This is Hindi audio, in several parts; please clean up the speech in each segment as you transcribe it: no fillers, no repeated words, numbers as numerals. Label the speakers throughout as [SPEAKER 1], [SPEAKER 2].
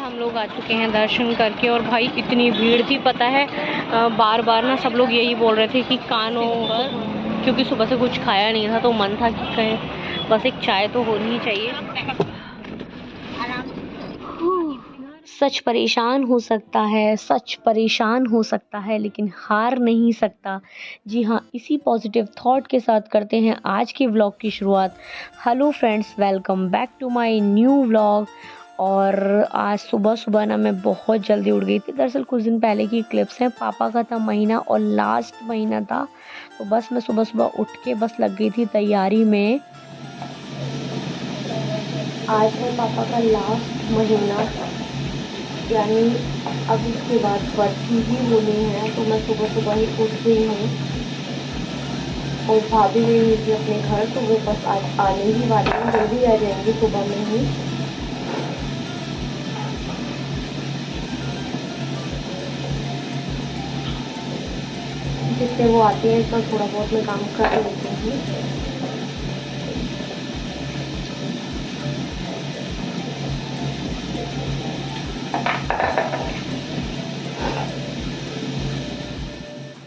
[SPEAKER 1] हम लोग आ चुके हैं दर्शन करके और भाई इतनी भीड़ थी पता है। बार बार ना सब लोग यही बोल रहे थे कि कानों पर, क्योंकि सुबह से कुछ खाया नहीं था तो मन था कि कहीं बस एक चाय तो होनी ही चाहिए। सच परेशान हो सकता है, सच परेशान हो सकता है लेकिन हार नहीं सकता। जी हाँ, इसी पॉजिटिव थॉट के साथ करते हैं आज के व्लॉग की शुरुआत। Hello friends, welcome back to my new vlog. और आज सुबह सुबह ना मैं बहुत जल्दी उठ गई थी। दरअसल कुछ दिन पहले की क्लिप्स हैं, पापा का था महीना और लास्ट महीना था, तो बस मैं सुबह सुबह उठ के बस लग गई थी तैयारी में। आज है पापा का लास्ट महीना, यानी अब इसके बाद बर्फी ही होनी है, तो मैं सुबह सुबह ही उठ गई हूँ और भाभी गई हुई थी अपने घर, तो वो बस आज आने ही वाली हैं, जल्दी आ जाएंगी सुबह में ही। जिससे वो आती है तो थोड़ा बहुत मैं काम कर लेती हूँ।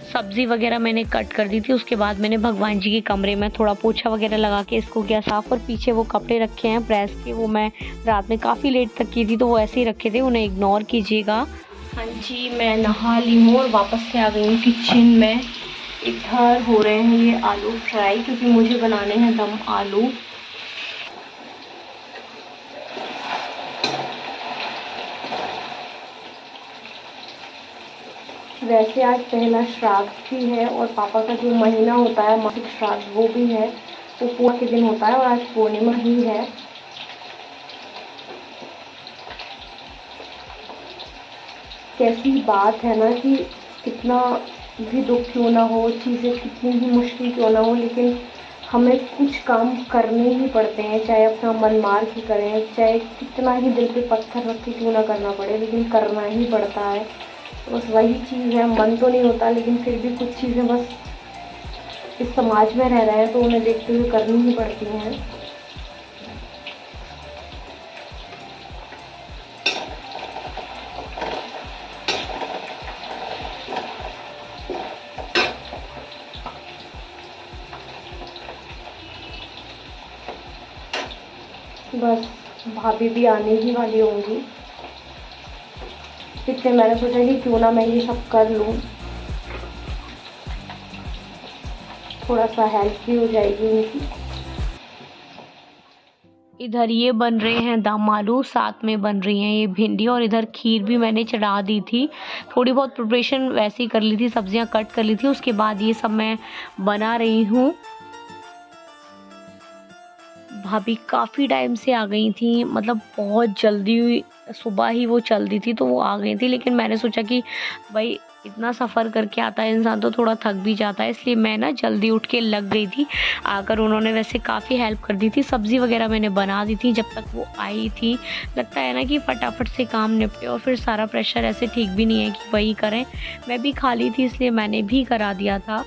[SPEAKER 1] सब्ज़ी वगैरह मैंने कट कर दी थी। उसके बाद मैंने भगवान जी के कमरे में थोड़ा पोछा वगैरह लगा के इसको किया साफ़। और पीछे वो कपड़े रखे हैं प्रेस के, वो मैं रात में काफ़ी लेट तक की थी तो वो ऐसे ही रखे थे, उन्हें इग्नोर कीजिएगा। हाँ जी, मैं नहा ली हूँ और वापस से आ गई हूँ किचन में। इधर हो रहे हैं ये आलू फ्राई, क्योंकि मुझे बनाने हैं दम आलू। वैसे आज पहला श्राद्ध भी है और पापा का जो महीना होता है मासिक श्राद्ध वो भी है, वो पूरा के दिन होता है और आज पूर्णिमा ही है। कैसी बात है ना कि कितना भी दुख क्यों ना हो, चीज़ें कितनी भी मुश्किल क्यों ना हो, लेकिन हमें कुछ काम करने ही पड़ते हैं, चाहे अपना मन मार के करें, चाहे कितना ही दिल पे पत्थर रख के क्यों ना करना पड़े, लेकिन करना ही पड़ता है। बस वही चीज़ है, मन तो नहीं होता लेकिन फिर भी कुछ चीज़ें बस इस समाज में रह रहे हैं तो उन्हें देखते हुए करनी ही पड़ती हैं। बस भाभी भी आने ही वाली होंगी, इसलिए मैंने सोचा कि क्यों ना मैं ये सब कर लूँ, थोड़ा सा हेल्प भी हो जाएगी उनकी। इधर ये बन रहे हैं दम आलू, साथ में बन रही हैं ये भिंडी, और इधर खीर भी मैंने चढ़ा दी थी। थोड़ी बहुत प्रिपरेशन वैसे ही कर ली थी, सब्जियां कट कर ली थी, उसके बाद ये सब मैं बना रही हूँ। भाभी काफ़ी टाइम से आ गई थी, मतलब बहुत जल्दी सुबह ही वो चल दी थी तो वो आ गई थी, लेकिन मैंने सोचा कि भाई इतना सफ़र करके आता है इंसान तो थोड़ा थक भी जाता है, इसलिए मैं ना जल्दी उठ के लग गई थी। आकर उन्होंने वैसे काफ़ी हेल्प कर दी थी, सब्ज़ी वगैरह मैंने बना दी थी जब तक वो आई थी। लगता है ना कि फटाफट से काम निपटे और फिर सारा प्रेशर ऐसे ठीक भी नहीं है कि वही करें। मैं भी खाली थी इसलिए मैंने भी करा दिया था।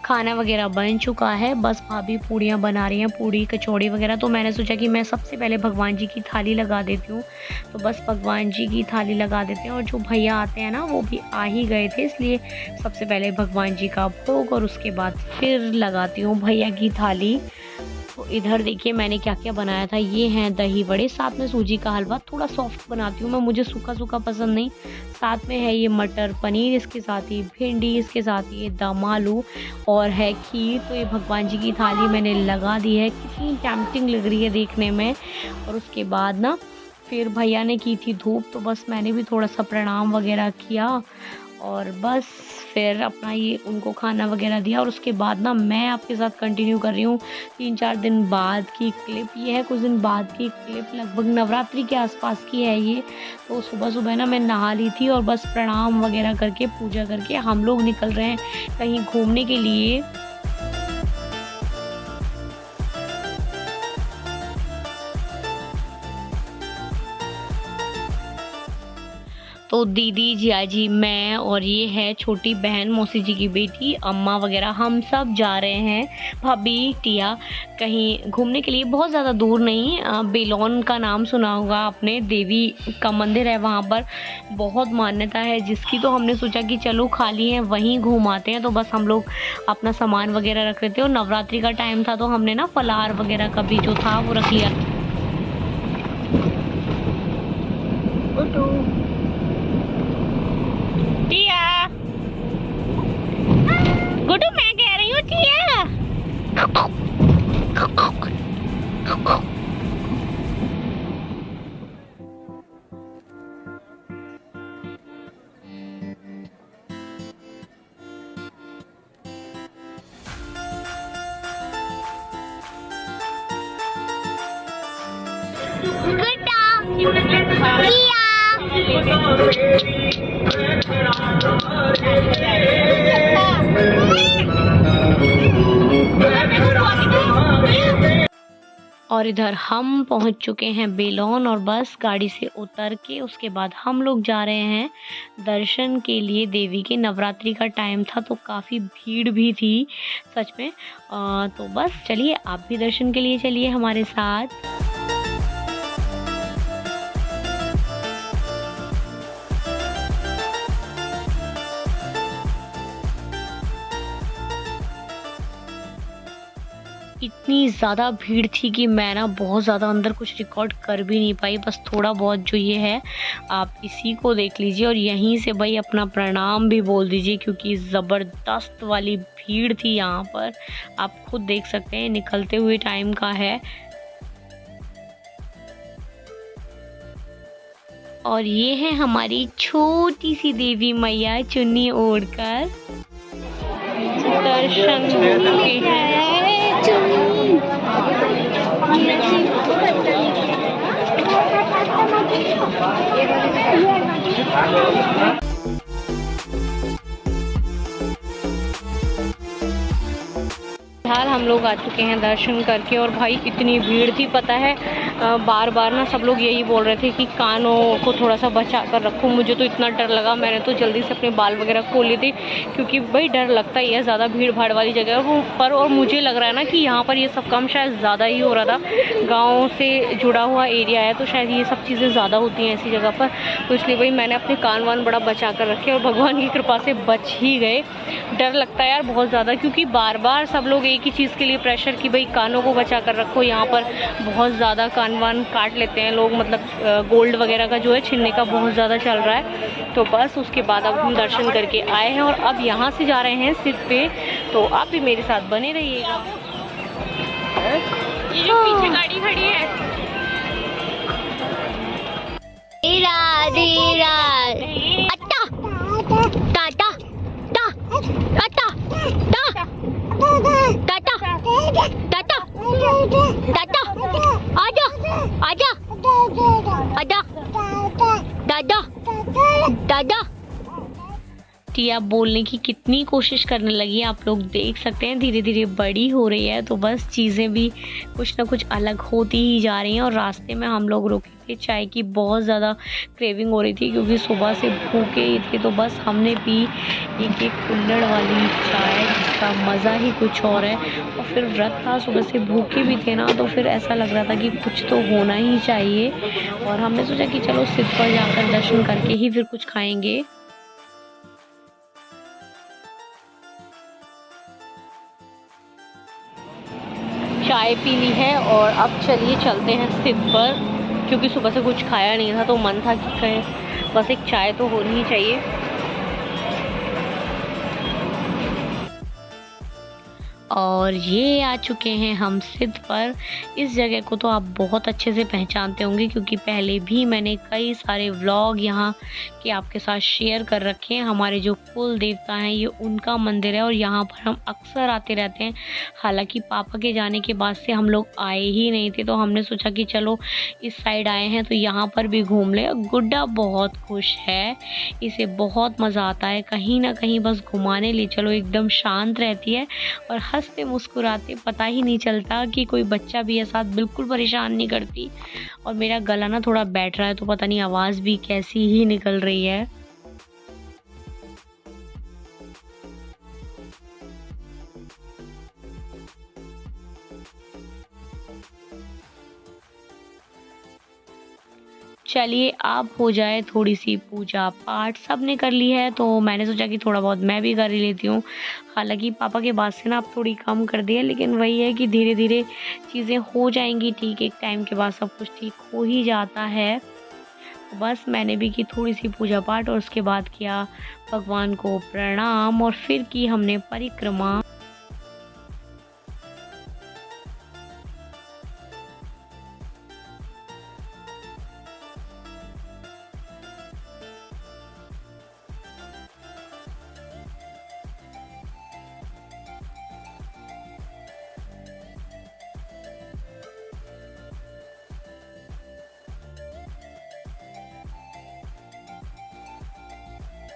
[SPEAKER 1] खाना वगैरह बन चुका है, बस भाभी पूड़ियाँ बना रही हैं, पूड़ी कचौड़ी वगैरह। तो मैंने सोचा कि मैं सबसे पहले भगवान जी की थाली लगा देती हूँ, तो बस भगवान जी की थाली लगा देते हैं। और जो भैया आते हैं ना वो भी आ ही गए थे, इसलिए सबसे पहले भगवान जी का भोग और उसके बाद फिर लगाती हूँ भैया की थाली। तो इधर देखिए मैंने क्या क्या बनाया था। ये हैं दही बड़े, साथ में सूजी का हलवा, थोड़ा सॉफ्ट बनाती हूँ मैं, मुझे सूखा सूखा पसंद नहीं। साथ में है ये मटर पनीर, इसके साथ ही भिंडी, इसके साथ ही ये दम आलू और है खीर। तो ये भगवान जी की थाली मैंने लगा दी है, कितनी टेम्पटिंग लग रही है देखने में। और उसके बाद ना फिर भैया ने की थी धूप, तो बस मैंने भी थोड़ा सा प्रणाम वगैरह किया और बस फिर अपना ये उनको खाना वगैरह दिया। और उसके बाद ना मैं आपके साथ कंटिन्यू कर रही हूँ 3-4 दिन बाद की क्लिप। ये है कुछ दिन बाद की क्लिप, लगभग नवरात्रि के आसपास की है ये। तो सुबह सुबह ना मैं नहा ली थी और बस प्रणाम वगैरह करके पूजा करके हम लोग निकल रहे हैं कहीं घूमने के लिए। तो तो दीदी, जियाजी, मैं और ये है छोटी बहन, मौसी जी की बेटी, अम्मा वगैरह, हम सब जा रहे हैं, भाभी, टिया, कहीं घूमने के लिए। बहुत ज़्यादा दूर नहीं, बेलोन का नाम सुना होगा आपने, देवी का मंदिर है वहाँ पर, बहुत मान्यता है जिसकी। तो हमने सोचा कि चलो खाली है वहीं घूम आते हैं। तो बस हम लोग अपना सामान वगैरह रख रहे थे और नवरात्रि का टाइम था तो हमने ना फलाहार वगैरह का भी जो था वो रख लिया। टिया, गुड्डू, मैं कह रही हूँ टिया। और इधर हम पहुंच चुके हैं बेलोन और बस गाड़ी से उतर के उसके बाद हम लोग जा रहे हैं दर्शन के लिए देवी के। नवरात्रि का टाइम था तो काफ़ी भीड़ भी थी सच में। तो बस चलिए आप भी दर्शन के लिए चलिए हमारे साथ। इतनी ज़्यादा भीड़ थी कि मैं ना बहुत ज़्यादा अंदर कुछ रिकॉर्ड कर भी नहीं पाई, बस थोड़ा बहुत जो ये है आप इसी को देख लीजिए और यहीं से भाई अपना प्रणाम भी बोल दीजिए क्योंकि ज़बरदस्त वाली भीड़ थी यहाँ पर। आप खुद देख सकते हैं, निकलते हुए टाइम का है। और ये है हमारी छोटी सी देवी मैया चुन्नी ओढ़कर दर्शन के हैं। फिलहाल हम लोग आ चुके हैं दर्शन करके और भाई इतनी भीड़ थी, पता है बार बार ना सब लोग यही बोल रहे थे कि कानों को थोड़ा सा बचा कर रखो। मुझे तो इतना डर लगा, मैंने तो जल्दी से अपने बाल वगैरह खोल लिए थे क्योंकि भाई डर लगता ही है ज़्यादा भीड़ भाड़ वाली जगह पर। और मुझे लग रहा है ना कि यहाँ पर ये सब काम शायद ज़्यादा ही हो रहा था, गाँव से जुड़ा हुआ एरिया है तो शायद ये सब चीज़ें ज़्यादा होती हैं ऐसी जगह पर। तो इसलिए भाई मैंने अपने कान वान बड़ा बचा कर रखे और भगवान की कृपा से बच ही गए। डर लगता है यार बहुत ज़्यादा क्योंकि बार बार सब लोग एक ही चीज़ के लिए प्रेशर कि भाई कानों को बचा कर रखो। यहाँ पर बहुत ज़्यादा कान वान काट लेते हैं लोग, मतलब गोल्ड वगैरह का जो है छीनने का बहुत ज़्यादा चल रहा है। तो बस उसके बाद अब हम दर्शन करके आए हैं और अब यहाँ से जा रहे हैं सिद्ध पे, तो आप भी मेरे साथ बने रहिएगा। ये जो पीछे गाड़ी खड़ी है टाटा टाटा टाटा टाटा टाटा आजा आजा आजा दादा दादा। टिया बोलने की कितनी कोशिश करने लगी, आप लोग देख सकते हैं धीरे धीरे बड़ी हो रही है। तो बस चीज़ें भी कुछ ना कुछ अलग होती ही जा रही हैं। और रास्ते में हम लोग रुके थे, चाय की बहुत ज़्यादा क्रेविंग हो रही थी क्योंकि सुबह से भूखे ही थे। तो बस हमने पी एक कुल्हड़ वाली चाय जिसका मज़ा ही कुछ और है। और फिर व्रत था, सुबह से भूखे भी थे ना, तो फिर ऐसा लग रहा था कि कुछ तो होना ही चाहिए। और हमने सोचा कि चलो सिद्ध पर जाकर दर्शन करके ही फिर कुछ खाएँगे। चाय पी ली है और अब चलिए चलते हैं सिद्ध पर क्योंकि सुबह से कुछ खाया नहीं था तो मन था कि कहीं बस एक चाय तो होनी ही चाहिए। और ये आ चुके हैं हम सिद्ध पर। इस जगह को तो आप बहुत अच्छे से पहचानते होंगे क्योंकि पहले भी मैंने कई सारे व्लॉग यहाँ के आपके साथ शेयर कर रखे हैं। हमारे जो कुल देवता हैं ये उनका मंदिर है और यहाँ पर हम अक्सर आते रहते हैं। हालांकि पापा के जाने के बाद से हम लोग आए ही नहीं थे, तो हमने सोचा कि चलो इस साइड आए हैं तो यहाँ पर भी घूम ले। गुड्डा बहुत खुश है, इसे बहुत मज़ा आता है, कहीं ना कहीं बस घुमाने ले चलो, एकदम शांत रहती है और हँसते मुस्कुराते, पता ही नहीं चलता कि कोई बच्चा भी है साथ, बिल्कुल परेशान नहीं करती। और मेरा गला ना थोड़ा बैठ रहा है तो पता नहीं आवाज़ भी कैसी ही निकल रही है। चलिए अब हो जाए थोड़ी-सी पूजा-पाठ, सबने कर ली है तो मैंने सोचा कि थोड़ा बहुत मैं भी कर ही लेती हूँ। हालाँकि पापा के बाद से ना अब थोड़ी कम कर दी है, लेकिन वही है कि धीरे-धीरे चीज़ें हो जाएँगी ठीक, एक टाइम के बाद सब कुछ ठीक हो ही जाता है। तो बस मैंने भी की थोड़ी-सी पूजा-पाठ और उसके बाद किया भगवान को प्रणाम और फिर की हमने परिक्रमा।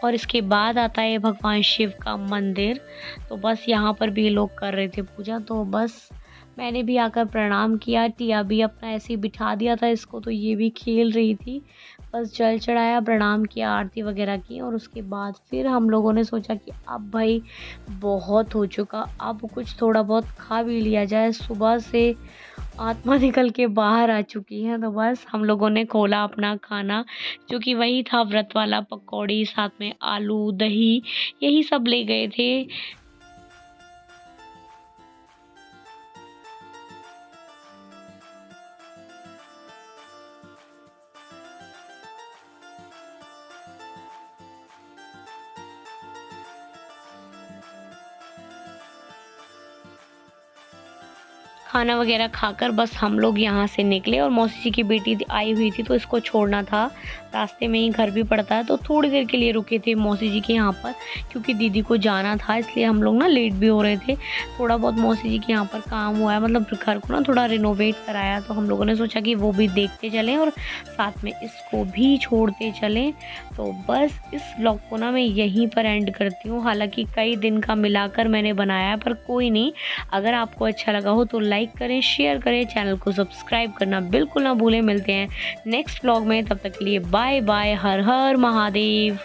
[SPEAKER 1] और इसके बाद आता है भगवान शिव का मंदिर। तो बस यहाँ पर भी ये लोग कर रहे थे पूजा, तो बस मैंने भी आकर प्रणाम किया। टिया भी अपना ऐसे ही बिठा दिया था इसको, तो ये भी खेल रही थी। बस जल चढ़ाया, प्रणाम किया, आरती वगैरह की और उसके बाद फिर हम लोगों ने सोचा कि अब भाई बहुत हो चुका, अब कुछ थोड़ा बहुत खा भी लिया जाए। सुबह से आत्मा निकल के बाहर आ चुकी है, तो बस हम लोगों ने खोला अपना खाना, जो कि वही था व्रत वाला, पकौड़ी साथ में आलू, दही, यही सब ले गए थे। खाना वगैरह खाकर बस हम लोग यहाँ से निकले और मौसी जी की बेटी आई हुई थी तो इसको छोड़ना था। रास्ते में ही घर भी पड़ता है, तो थोड़ी देर के लिए रुके थे मौसी जी के यहाँ पर, क्योंकि दीदी को जाना था, इसलिए हम लोग ना लेट भी हो रहे थे। थोड़ा बहुत मौसी जी के यहाँ पर काम हुआ है, मतलब घर को ना थोड़ा रिनोवेट कराया, तो हम लोगों ने सोचा कि वो भी देखते चलें और साथ में इसको भी छोड़ते चलें। तो बस इस व्लॉग को ना मैं यहीं पर एंड करती हूँ। हालाँकि कई दिन का मिलाकर मैंने बनाया है, पर कोई नहीं, अगर आपको अच्छा लगा हो तो लाइक करें, शेयर करें, चैनल को सब्सक्राइब करना बिल्कुल ना भूलें। मिलते हैं नेक्स्ट व्लॉग में, तब तक के लिए बाय बाय, हर हर महादेव।